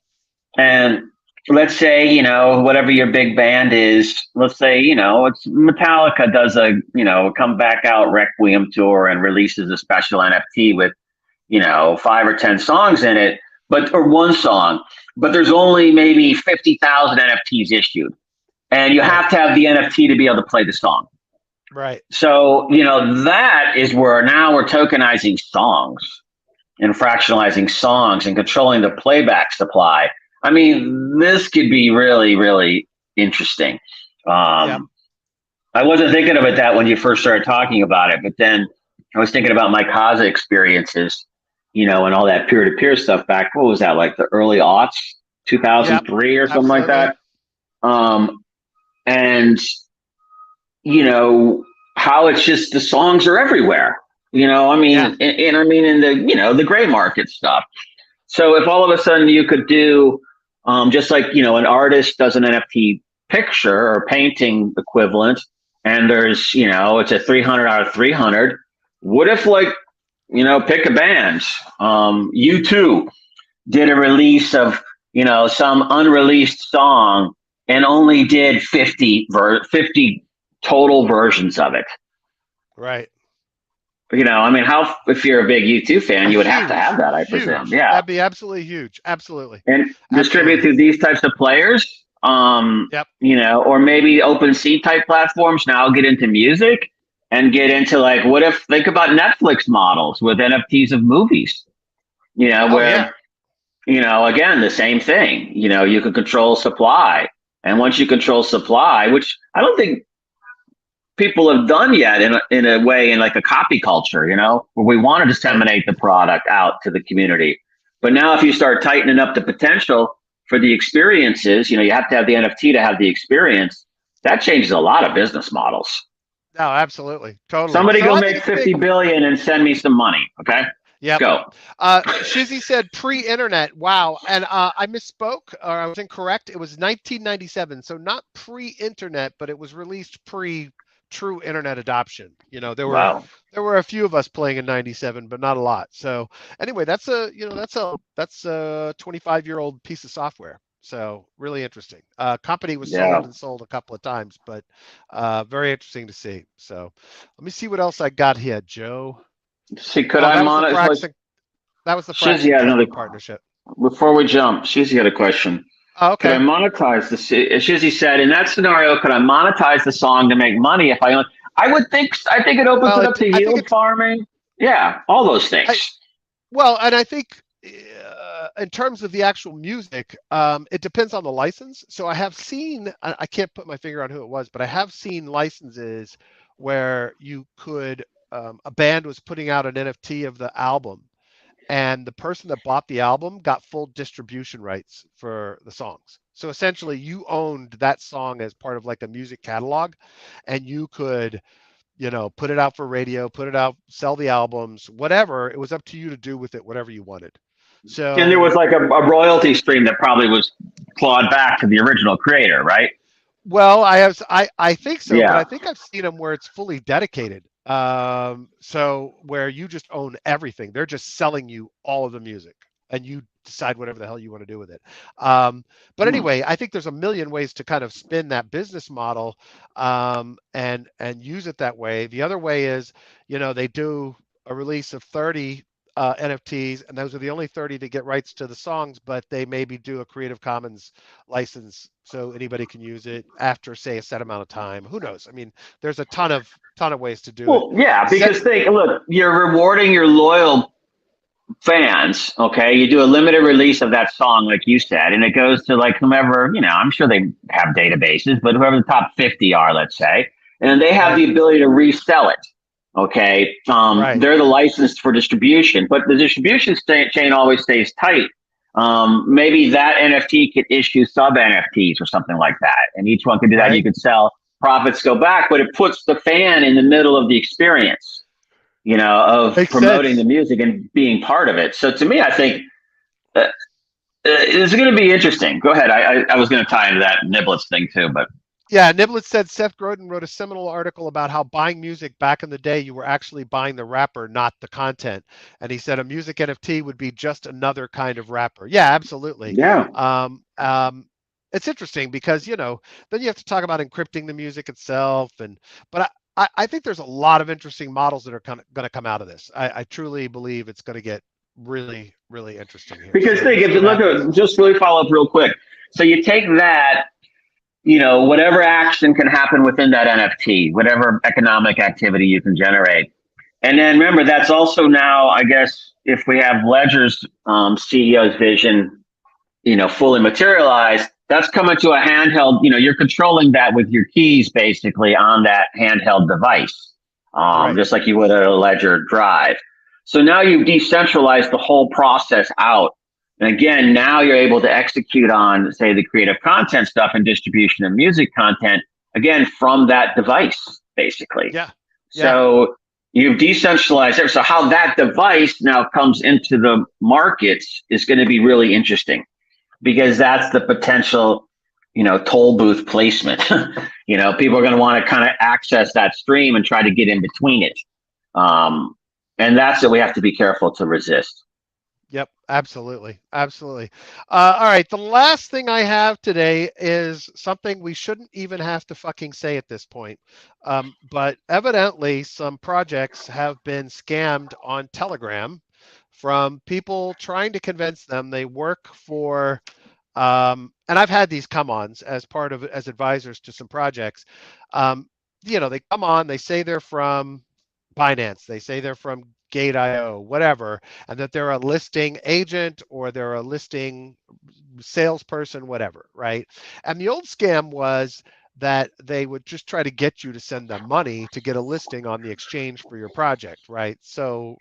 [SPEAKER 2] and let's say whatever your big band is, let's say it's Metallica does a come back out Requiem tour and releases a special NFT with 5 or 10 songs in it, or one song. But there's only maybe 50,000 NFTs issued, and you have to have the NFT to be able to play the song.
[SPEAKER 1] Right.
[SPEAKER 2] So, that is where now we're tokenizing songs and fractionalizing songs and controlling the playback supply. I mean, this could be really, really interesting. I wasn't thinking of it that when you first started talking about it, but then I was thinking about my Kaza experiences, and all that peer-to-peer stuff back. What was that, like the early aughts, 2003 or something like that? And how it's just the songs are everywhere. And I mean in the the gray market stuff. So if all of a sudden you could do just like an artist does an NFT picture or painting equivalent, and there's it's a 300 out of 300. What if pick a band, U2 did a release of some unreleased song and only did 50 total versions of it.
[SPEAKER 1] Right.
[SPEAKER 2] I mean, if you're a big U2 fan, you would have to have that, I presume. Yeah,
[SPEAKER 1] that'd be absolutely huge. Absolutely.
[SPEAKER 2] And distribute through these types of players. Or maybe OpenSea type platforms now get into music and get into think about Netflix models with NFTs of movies. Again, the same thing. You can control supply, and once you control supply, which I don't think people have done yet in a way, in like a copy culture, where we want to disseminate the product out to the community. But now if you start tightening up the potential for the experiences, you have to have the NFT to have the experience. That changes a lot of business models.
[SPEAKER 1] No, absolutely. Totally.
[SPEAKER 2] Somebody go make 50 billion and send me some money. Okay.
[SPEAKER 1] Yeah.
[SPEAKER 2] Go.
[SPEAKER 1] Shizzy said pre-internet. Wow. And I misspoke, or I was incorrect. It was 1997. So not pre-internet, but it was released pre-true internet adoption. There were a few of us playing in 97, but not a lot. So anyway, that's a 25-year-old piece of software. So really interesting. Company was sold and sold a couple of times, but very interesting to see. So let me see what else I got here, Joe.
[SPEAKER 2] See, could I monetize?
[SPEAKER 1] That was the Shizzy partnership.
[SPEAKER 2] Before we jump, Shizzy had a question.
[SPEAKER 1] Oh, okay.
[SPEAKER 2] Could I monetize the? Shizzy said, in that scenario, could I monetize the song to make money? If I would think. I think it opens it up to yield farming. Yeah, all those things.
[SPEAKER 1] And I think in terms of the actual music, it depends on the license. So I have seen, I can't put my finger on who it was, but I have seen licenses where you could, a band was putting out an NFT of the album, and the person that bought the album got full distribution rights for the songs. So essentially you owned that song as part of like a music catalog, and you could, put it out for radio, put it out, sell the albums, whatever. It was up to you to do with it whatever you wanted. So,
[SPEAKER 2] and there was like a royalty stream that probably was clawed back to the original creator, right?
[SPEAKER 1] Well, I think so, but I think I've seen them where it's fully dedicated. So where you just own everything. They're just selling you all of the music, and you decide whatever the hell you want to do with it. But anyway, I think there's a million ways to kind of spin that business model, and use it that way. The other way is, they do a release of 30 NFTs, and those are the only 30 to get rights to the songs, but they maybe do a Creative Commons license so anybody can use it after, say, a set amount of time. Who knows? I mean, there's a ton of ways to do it.
[SPEAKER 2] Well, yeah, because look, you're rewarding your loyal fans. Okay, you do a limited release of that song, like you said, and it goes to like whomever, I'm sure they have databases, but whoever the top 50 are, let's say, and then they have the ability to resell it. Okay, they're the licensed for distribution, but the distribution chain always stays tight. Maybe that NFT could issue sub NFTs or something like that, and each one could do that. You could sell, profits go back, but it puts the fan in the middle of the experience, of promoting the music and being part of it. So to me, I think it's going to be interesting. Go ahead. I was going to tie into that Niblets thing too, but.
[SPEAKER 1] Yeah, Niblets said Seth Godin wrote a seminal article about how buying music back in the day, you were actually buying the rapper, not the content. And he said a music NFT would be just another kind of rapper. Yeah, absolutely.
[SPEAKER 2] Yeah.
[SPEAKER 1] It's interesting because, then you have to talk about encrypting the music itself. But I think there's a lot of interesting models that are going to come out of this. I truly believe it's going to get really, really interesting here.
[SPEAKER 2] Because just really follow up real quick. So you take that, whatever action can happen within that NFT, whatever economic activity you can generate. And then remember, that's also now, I guess, if we have Ledger's CEO's vision, fully materialized, that's coming to a handheld, you're controlling that with your keys basically on that handheld device, just like you would at a Ledger Drive. So now you've decentralized the whole process out. And again, now you're able to execute on, say, the creative content stuff and distribution of music content, again, from that device, basically.
[SPEAKER 1] Yeah.
[SPEAKER 2] So you've decentralized it. So how that device now comes into the markets is going to be really interesting, because that's the potential, toll booth placement. People are going to want to kind of access that stream and try to get in between it. And that's what we have to be careful to resist.
[SPEAKER 1] Yep, absolutely. Absolutely. All right. The last thing I have today is something we shouldn't even have to fucking say at this point. But evidently some projects have been scammed on Telegram from people trying to convince them they work for, and I've had these come-ons as advisors to some projects. They come on, they say they're from Binance, they say they're from Gate.io, whatever, and that they're a listing agent or they're a listing salesperson, whatever, right? And the old scam was that they would just try to get you to send them money to get a listing on the exchange for your project, right? So,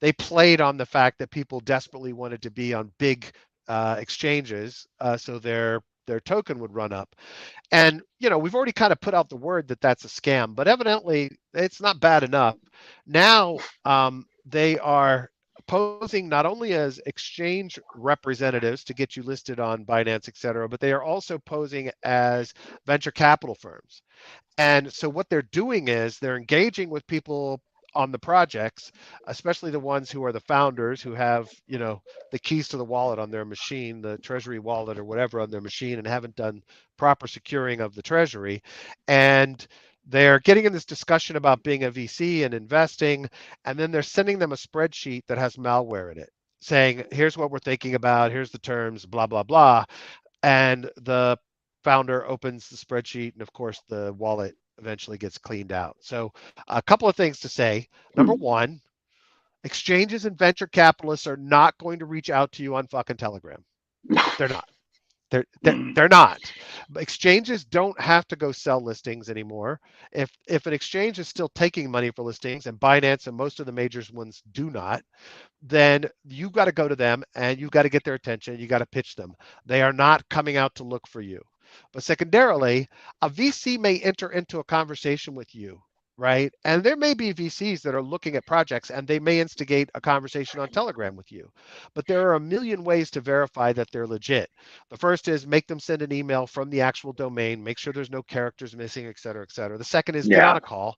[SPEAKER 1] they played on the fact that people desperately wanted to be on big exchanges, so their token would run up. And, we've already kind of put out the word that that's a scam, but evidently it's not bad enough. Now, they are posing not only as exchange representatives to get you listed on Binance, et cetera, but they are also posing as venture capital firms. And so what they're doing is they're engaging with people on the projects, especially the ones who are the founders who have, the keys to the wallet on their machine, the treasury wallet or whatever on their machine, and haven't done proper securing of the treasury. And they're getting in this discussion about being a VC and investing, and then they're sending them a spreadsheet that has malware in it, saying, here's what we're thinking about, here's the terms, blah, blah, blah. And the founder opens the spreadsheet, and of course, the wallet eventually gets cleaned out. So a couple of things to say. Number one, exchanges and venture capitalists are not going to reach out to you on fucking Telegram. They're not. They're not. Exchanges don't have to go sell listings anymore. If an exchange is still taking money for listings, and Binance and most of the majors ones do not, then you got to go to them and you got to get their attention. You got to pitch them. They are not coming out to look for you. But secondarily, a VC may enter into a conversation with you, right? And there may be VCs that are looking at projects and they may instigate a conversation on Telegram with you. But there are a million ways to verify that they're legit. The first is make them send an email from the actual domain, make sure there's no characters missing, et cetera, et cetera. The second is get on a call,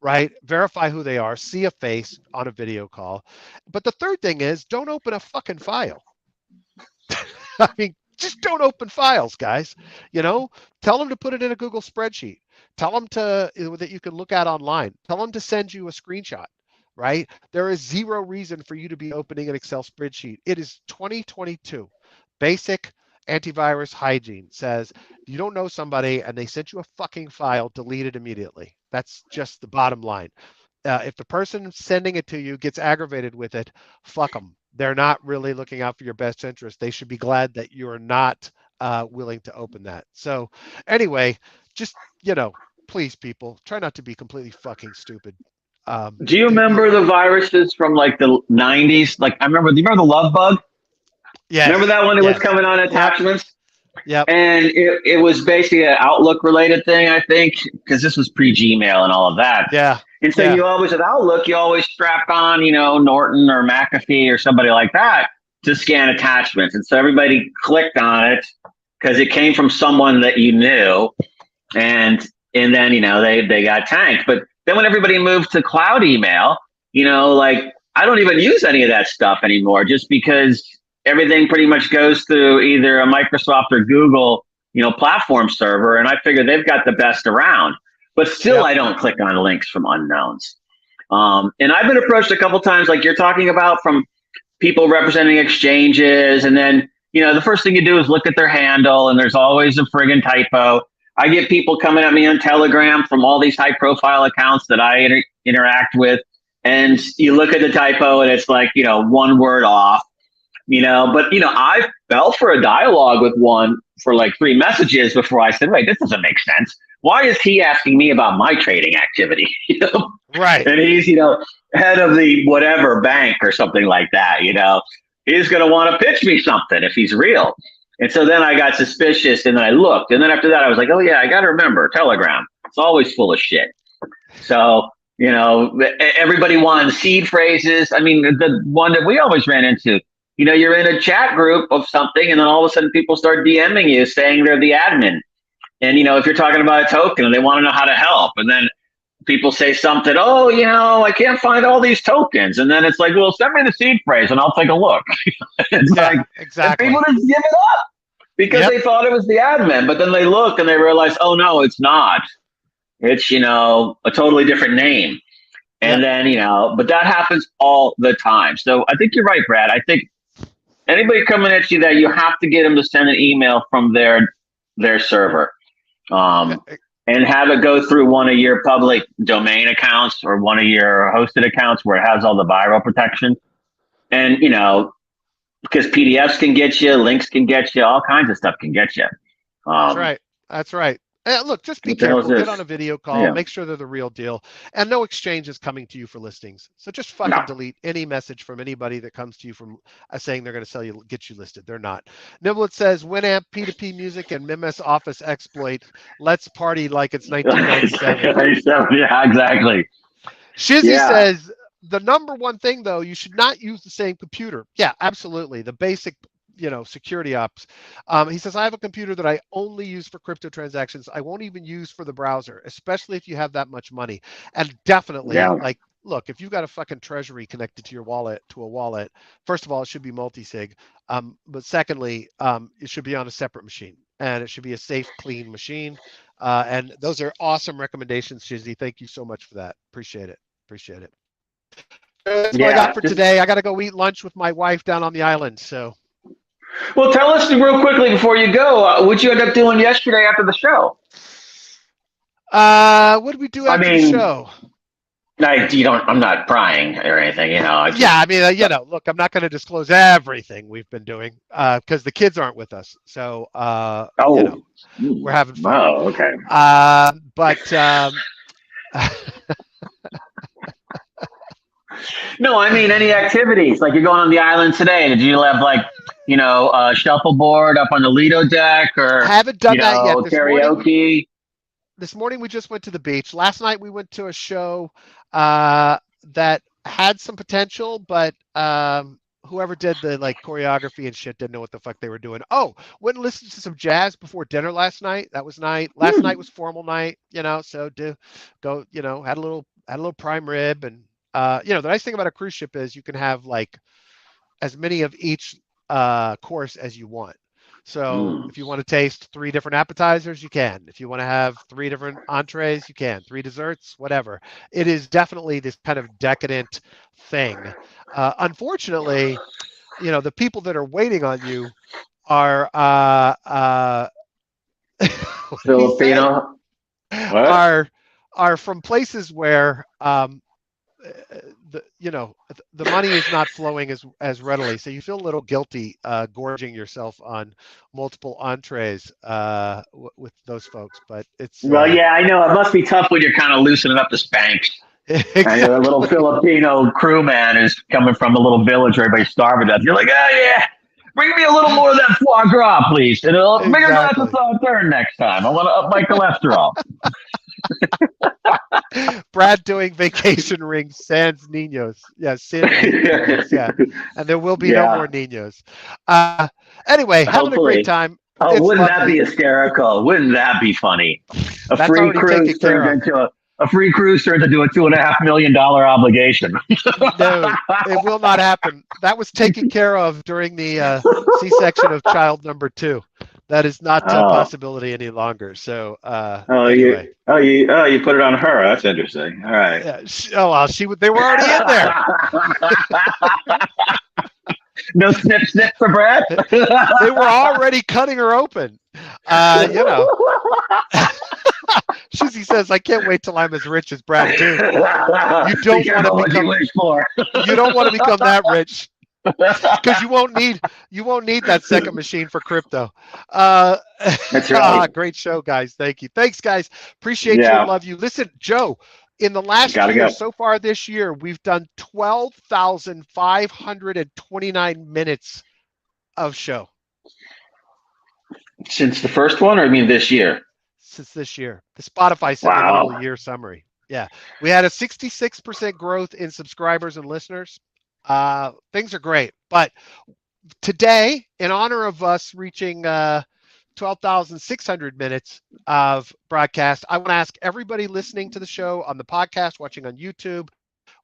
[SPEAKER 1] right? Verify who they are, see a face on a video call. But the third thing is don't open a fucking file. I mean, just don't open files, guys. Tell them to put it in a Google spreadsheet. Tell them that you can look at online. Tell them to send you a screenshot, right? There is zero reason for you to be opening an Excel spreadsheet. It is 2022. Basic antivirus hygiene says you don't know somebody and they sent you a fucking file, delete it immediately. That's just the bottom line. If the person sending it to you gets aggravated with it, fuck them. They're not really looking out for your best interest. They should be glad that you're not willing to open that. So anyway, just, please, people, try not to be completely fucking stupid.
[SPEAKER 2] Do you remember the viruses from like the 90s? Like do you remember the love bug?
[SPEAKER 1] Yeah.
[SPEAKER 2] Remember that one that was coming on attachments?
[SPEAKER 1] Yep.
[SPEAKER 2] And it was basically an Outlook related thing, I think, because this was pre-Gmail and all of that.
[SPEAKER 1] Yeah.
[SPEAKER 2] And so you always, at Outlook, you always strap on, Norton or McAfee or somebody like that to scan attachments. And so everybody clicked on it because it came from someone that you knew. And then, they got tanked. But then when everybody moved to cloud email, I don't even use any of that stuff anymore just because everything pretty much goes through either a Microsoft or Google, platform server. And I figure they've got the best around. But still, I don't click on links from unknowns. And I've been approached a couple times, like you're talking about, from people representing exchanges. And then, the first thing you do is look at their handle, and there's always a friggin' typo. I get people coming at me on Telegram from all these high-profile accounts that I interact with. And you look at the typo, and it's like, one word off. But I fell for a dialogue with one for like 3 messages before I said, wait, this doesn't make sense. Why is he asking me about my trading activity?
[SPEAKER 1] Right.
[SPEAKER 2] And he's, head of the whatever bank or something like that. He's going to want to pitch me something if he's real. And so then I got suspicious, and then I looked, and then after that I was like, oh yeah, I got to remember Telegram. It's always full of shit. So, everybody wanted seed phrases. I mean, the one that we always ran into, you're in a chat group of something, and then all of a sudden people start DMing you saying they're the admin. And, if you're talking about a token and they want to know how to help, and then people say something, oh, I can't find all these tokens. And then it's like, well, send me the seed phrase and I'll take a look. It's like,
[SPEAKER 1] exactly.
[SPEAKER 2] People just give it up because they thought it was the admin. But then they look and they realize, oh, no, it's not. It's, a totally different name. And then, but that happens all the time. So I think you're right, Brad. I think anybody coming at you that you have to get them to send an email from their server. And have it go through one of your public domain accounts or one of your hosted accounts where it has all the viral protection. And, because PDFs can get you, links can get you, all kinds of stuff can get you.
[SPEAKER 1] That's right. Look, just be
[SPEAKER 2] What the hell is
[SPEAKER 1] careful. Get
[SPEAKER 2] this?
[SPEAKER 1] on a video call.
[SPEAKER 2] Yeah.
[SPEAKER 1] Make sure they're the real deal. And no exchange is coming to you for listings. So just fucking
[SPEAKER 2] No.
[SPEAKER 1] delete any message from anybody that comes to you from saying they're going to sell you, get you listed. They're not. Niblet says Winamp, P2P music, and MIMS Office exploit. Let's party like it's 1997.
[SPEAKER 2] Yeah, exactly.
[SPEAKER 1] Shizzy
[SPEAKER 2] Yeah.
[SPEAKER 1] says the number one thing though, you should not use the same computer. Yeah, absolutely. The basic, security ops. He says, I have a computer that I only use for crypto transactions. I won't even use for the browser, especially if you have that much money. And definitely,
[SPEAKER 2] Yeah.
[SPEAKER 1] like, look, if you've got a fucking treasury connected to your wallet, to a wallet, first of all, it should be multi-sig. But secondly, it should be on a separate machine, and it should be a safe, clean machine. And those are awesome recommendations, Shizzy. Thank you so much for that. Appreciate it. Appreciate it. That's what I got for today. I got to go eat lunch with my wife down on the island. So.
[SPEAKER 2] Well, tell us real quickly before you go, what you end up doing yesterday after the show?
[SPEAKER 1] What did we do after the show?
[SPEAKER 2] I'm not prying or anything,
[SPEAKER 1] Look, I'm not going to disclose everything we've been doing because the kids aren't with us. So, we're having fun.
[SPEAKER 2] Oh, okay. No, I mean, any activities? Like you're going on the island today. Did you have shuffleboard up on the Lido deck or
[SPEAKER 1] haven't done that yet.
[SPEAKER 2] Karaoke?
[SPEAKER 1] This morning we just went to the beach. Last night we went to a show that had some potential, but whoever did the choreography and shit didn't know what the fuck they were doing. Oh, went and listened to some jazz before dinner last night. That was night. Last night was formal night, so had a little prime rib. And the nice thing about a cruise ship is you can have as many of each course as you want. So if you want to taste 3 different appetizers, you can. If you want to have 3 different entrees, you can. 3 desserts, whatever. It is definitely this kind of decadent thing. Unfortunately, the people that are waiting on you are
[SPEAKER 2] Filipino.
[SPEAKER 1] Are from places where the money is not flowing as readily, so you feel a little guilty gorging yourself on multiple entrees with those folks. But it's
[SPEAKER 2] I know it must be tough when you're kind of loosening up the spanks. Exactly. And you're a little Filipino crewman who's coming from a little village where everybody's starving to death. You're like, oh yeah, bring me a little more of that foie gras, please, and a bigger glass of Sauterne next time. I want to up my cholesterol.
[SPEAKER 1] Brad doing vacation rings, sans niños. Yeah, niños, yeah. And there will be no more niños. Anyway, having a great time.
[SPEAKER 2] Oh, wouldn't that be hysterical? Wouldn't that be funny? A free cruise turns into a $2.5 million obligation.
[SPEAKER 1] No, it will not happen. That was taken care of during the C-section of child number 2. That is not a possibility any longer. So, anyway.
[SPEAKER 2] You put it on her. That's interesting. All right.
[SPEAKER 1] Yeah. They were already in there.
[SPEAKER 2] No snip for Brad.
[SPEAKER 1] They were already cutting her open. Shizzy says, "I can't wait till I'm as rich as Brad too." You don't want to become that rich. Because you won't need that second machine for crypto.
[SPEAKER 2] That's right.
[SPEAKER 1] Great show, guys. Thank you. Thanks, guys. Appreciate you. Love you. Listen, Joe, in the last year, so far this year, we've done 12,529 minutes of show.
[SPEAKER 2] Since the first one, or I mean this year?
[SPEAKER 1] Since this year. The Spotify sent a little year summary. Yeah. We had a 66% growth in subscribers and listeners. Things are great, but today, in honor of us reaching 12,600 minutes of broadcast, I want to ask everybody listening to the show on the podcast, watching on YouTube,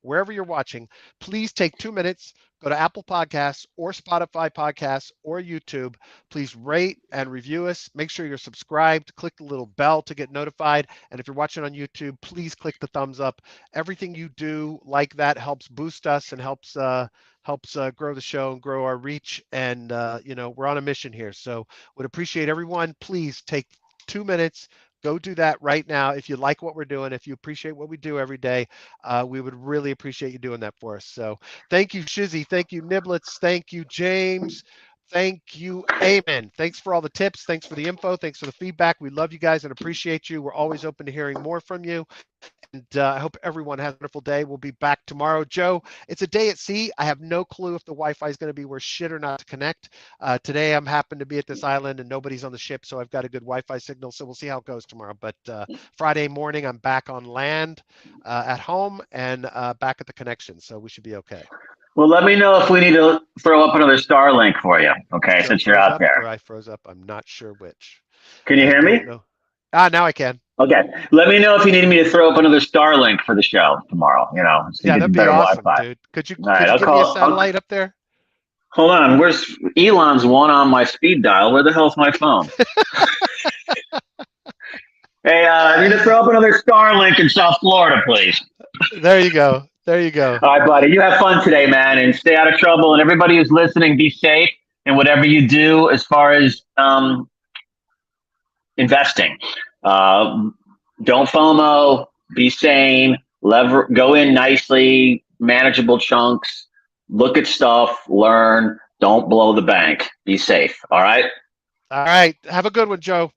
[SPEAKER 1] wherever you're watching, please take 2 minutes, go to Apple Podcasts or Spotify Podcasts or YouTube. Please rate and review us. Make sure you're subscribed. Click the little bell to get notified. And if you're watching on YouTube, please click the thumbs up. Everything you do like that helps boost us and helps grow the show and grow our reach. And, we're on a mission here. So would appreciate everyone. Please take 2 minutes. Go do that right now. If you like what we're doing, if you appreciate what we do every day, we would really appreciate you doing that for us. So thank you, Shizzy. Thank you, Niblets. Thank you, James. Thank you. Amen. Thanks for all the tips. Thanks for the info. Thanks for the feedback. We love you guys and appreciate you. We're always open to hearing more from you. And I hope everyone has a wonderful day. We'll be back tomorrow. Joe, it's a day at sea. I have no clue if the Wi-Fi is going to be worth shit or not to connect. Today, I'm happen to be at this island and nobody's on the ship, so I've got a good Wi-Fi signal. So we'll see how it goes tomorrow. But Friday morning, I'm back on land at home and back at the connection. So we should be okay.
[SPEAKER 2] Well, let me know if we need to throw up another Starlink for you, okay,
[SPEAKER 1] Joe
[SPEAKER 2] since you're
[SPEAKER 1] froze
[SPEAKER 2] out
[SPEAKER 1] up,
[SPEAKER 2] there.
[SPEAKER 1] or I froze up. I'm not sure which.
[SPEAKER 2] Can you hear me?
[SPEAKER 1] Now I can.
[SPEAKER 2] Okay. Let me know if you need me to throw up another Starlink for the show tomorrow, so
[SPEAKER 1] yeah, that'd be
[SPEAKER 2] better
[SPEAKER 1] awesome,
[SPEAKER 2] Wi-Fi.
[SPEAKER 1] dude. Could you
[SPEAKER 2] Right,
[SPEAKER 1] give me a satellite up there?
[SPEAKER 2] Hold on. Where's Elon's one on my speed dial? Where the hell's my phone? Hey, I need to throw up another Starlink in South Florida, please.
[SPEAKER 1] There you go. There you go.
[SPEAKER 2] All right, buddy. You have fun today, man, and stay out of trouble. And everybody who's listening, be safe in whatever you do as far as investing. Don't FOMO. Be sane. Go in nicely. Manageable chunks. Look at stuff. Learn. Don't blow the bank. Be safe. All right.
[SPEAKER 1] All right. Have a good one, Joe.